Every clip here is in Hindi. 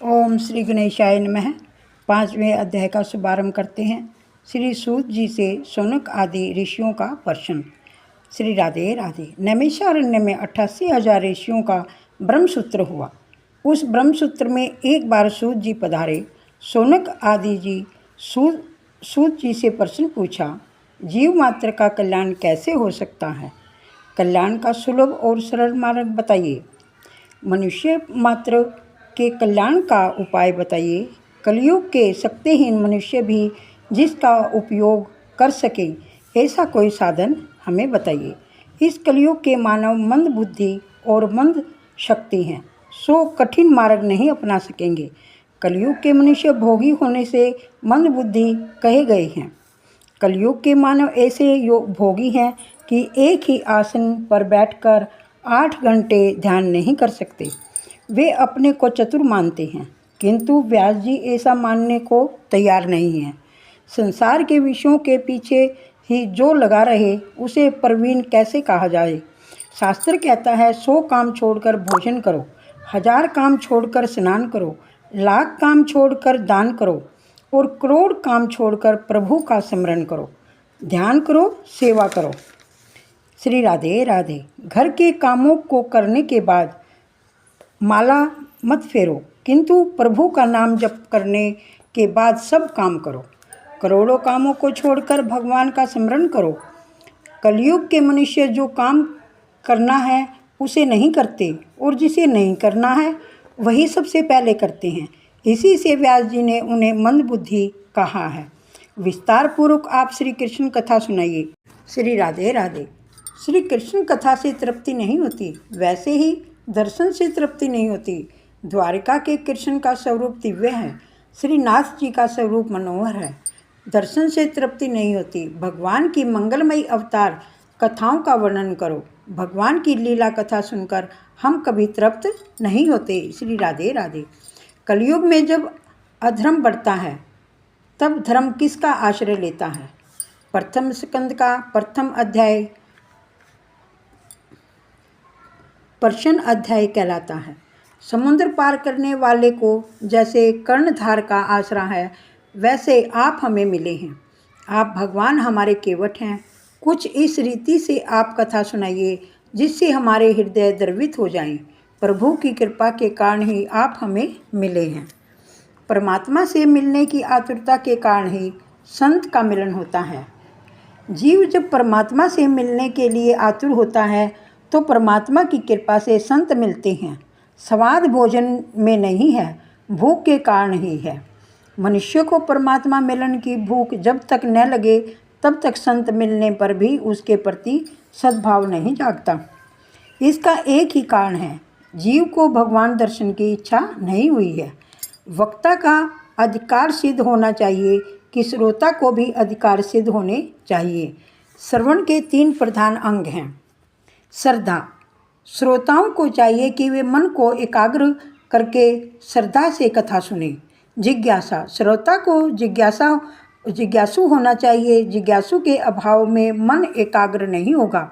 ओम श्री गणेशाय नमः। 5वें अध्याय का शुभारंभ करते हैं। श्री सूत जी से शौनक आदि ऋषियों का प्रश्न। श्री राधे राधे। नैमिषारण्य में 88,000 ऋषियों का ब्रह्मसूत्र हुआ। उस ब्रह्मसूत्र में एक बार सूत जी पधारे। शौनक आदि जी सूत जी से प्रश्न पूछा, जीव मात्र का कल्याण कैसे हो सकता है? कल्याण का सुलभ और सरल मार्ग बताइए। मनुष्य मात्र के कल्याण का उपाय बताइए। कलयुग के शक्तिहीन मनुष्य भी जिसका उपयोग कर सके ऐसा कोई साधन हमें बताइए। इस कलयुग के मानव मंद बुद्धि और मंद शक्ति हैं, सो कठिन मार्ग नहीं अपना सकेंगे। कलयुग के मनुष्य भोगी होने से मंद बुद्धि कहे गए हैं। कलयुग के मानव ऐसे भोगी हैं कि एक ही आसन पर बैठकर 8 घंटे ध्यान नहीं कर सकते। वे अपने को चतुर मानते हैं, किंतु व्यास जी ऐसा मानने को तैयार नहीं हैं। संसार के विषयों के पीछे ही जो लगा रहे उसे प्रवीण कैसे कहा जाए? शास्त्र कहता है 100 काम छोड़कर भोजन करो, 1000 काम छोड़कर स्नान करो, लाख काम छोड़कर दान करो और करोड़ काम छोड़कर प्रभु का स्मरण करो, ध्यान करो, सेवा करो। श्री राधे राधे। घर के कामों को करने के बाद माला मत फेरो, किंतु प्रभु का नाम जप करने के बाद सब काम करो। करोड़ों कामों को छोड़कर भगवान का स्मरण करो। कलयुग के मनुष्य जो काम करना है उसे नहीं करते और जिसे नहीं करना है वही सबसे पहले करते हैं। इसी से व्यास जी ने उन्हें मंदबुद्धि कहा है। विस्तार पूर्वक आप श्री कृष्ण कथा सुनाइए। श्री राधे राधे। श्री कृष्ण कथा से तृप्ति नहीं होती, वैसे ही दर्शन से तृप्ति नहीं होती। द्वारिका के कृष्ण का स्वरूप दिव्य है, श्रीनाथ जी का स्वरूप मनोहर है। दर्शन से तृप्ति नहीं होती। भगवान की मंगलमयी अवतार कथाओं का वर्णन करो। भगवान की लीला कथा सुनकर हम कभी तृप्त नहीं होते। श्री राधे राधे। कलयुग में जब अधर्म बढ़ता है तब धर्म किसका आश्रय लेता है? प्रथम स्कंद का प्रथम अध्याय प्रश्न अध्याय कहलाता है। समुद्र पार करने वाले को जैसे कर्णधार का आसरा है, वैसे आप हमें मिले हैं। आप भगवान हमारे केवट हैं। कुछ इस रीति से आप कथा सुनाइए जिससे हमारे हृदय द्रवित हो जाएं। प्रभु की कृपा के कारण ही आप हमें मिले हैं। परमात्मा से मिलने की आतुरता के कारण ही संत का मिलन होता है। जीव जब परमात्मा से मिलने के लिए आतुर होता है तो परमात्मा की कृपा से संत मिलते हैं। स्वाद भोजन में नहीं है, भूख के कारण ही है। मनुष्य को परमात्मा मिलन की भूख जब तक न लगे तब तक संत मिलने पर भी उसके प्रति सद्भाव नहीं जागता। इसका एक ही कारण है, जीव को भगवान दर्शन की इच्छा नहीं हुई है। वक्ता का अधिकार सिद्ध होना चाहिए कि श्रोता को भी अधिकार सिद्ध होने चाहिए। श्रवण के 3 प्रधान अंग हैं। श्रद्धा। श्रोताओं को चाहिए कि वे मन को एकाग्र करके श्रद्धा से कथा सुने। जिज्ञासा। श्रोता को जिज्ञासु होना चाहिए। जिज्ञासु के अभाव में मन एकाग्र नहीं होगा,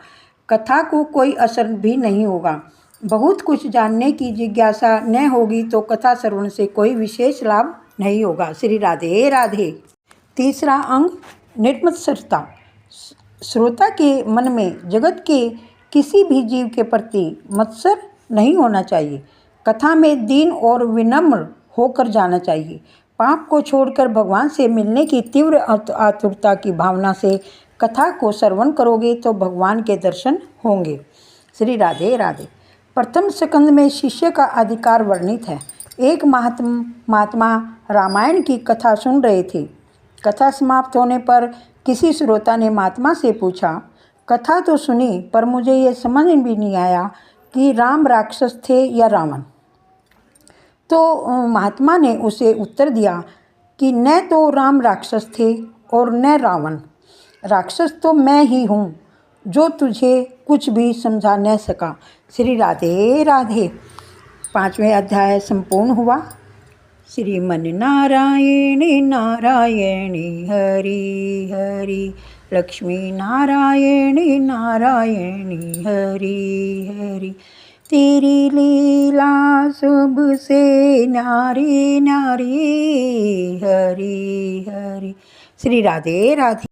कथा को कोई असर भी नहीं होगा। बहुत कुछ जानने की जिज्ञासा न होगी तो कथा श्रवण से कोई विशेष लाभ नहीं होगा। श्री राधे राधे। तीसरा अंग निर्मत श्रद्धा। श्रोता के मन में जगत के किसी भी जीव के प्रति मत्सर नहीं होना चाहिए। कथा में दीन और विनम्र होकर जाना चाहिए। पाप को छोड़कर भगवान से मिलने की तीव्र आतुरता की भावना से कथा को श्रवण करोगे तो भगवान के दर्शन होंगे। श्री राधे राधे। प्रथम स्कंद में शिष्य का अधिकार वर्णित है। एक महात्मा रामायण की कथा सुन रहे थे। कथा समाप्त होने पर किसी श्रोता ने महात्मा से पूछा, कथा तो सुनी पर मुझे ये समझ भी नहीं आया कि राम राक्षस थे या रावण। तो महात्मा ने उसे उत्तर दिया कि न तो राम राक्षस थे और न रावण। राक्षस तो मैं ही हूँ जो तुझे कुछ भी समझा न सका। श्री राधे राधे। 5वें अध्याय संपूर्ण हुआ। श्रीमन नारायणी नारायणी हरि हरि, लक्ष्मी नारायणी नारायणी हरि हरि। तेरी लीला सबसे न्यारी न्यारी हरि हरि। श्री राधे राधे।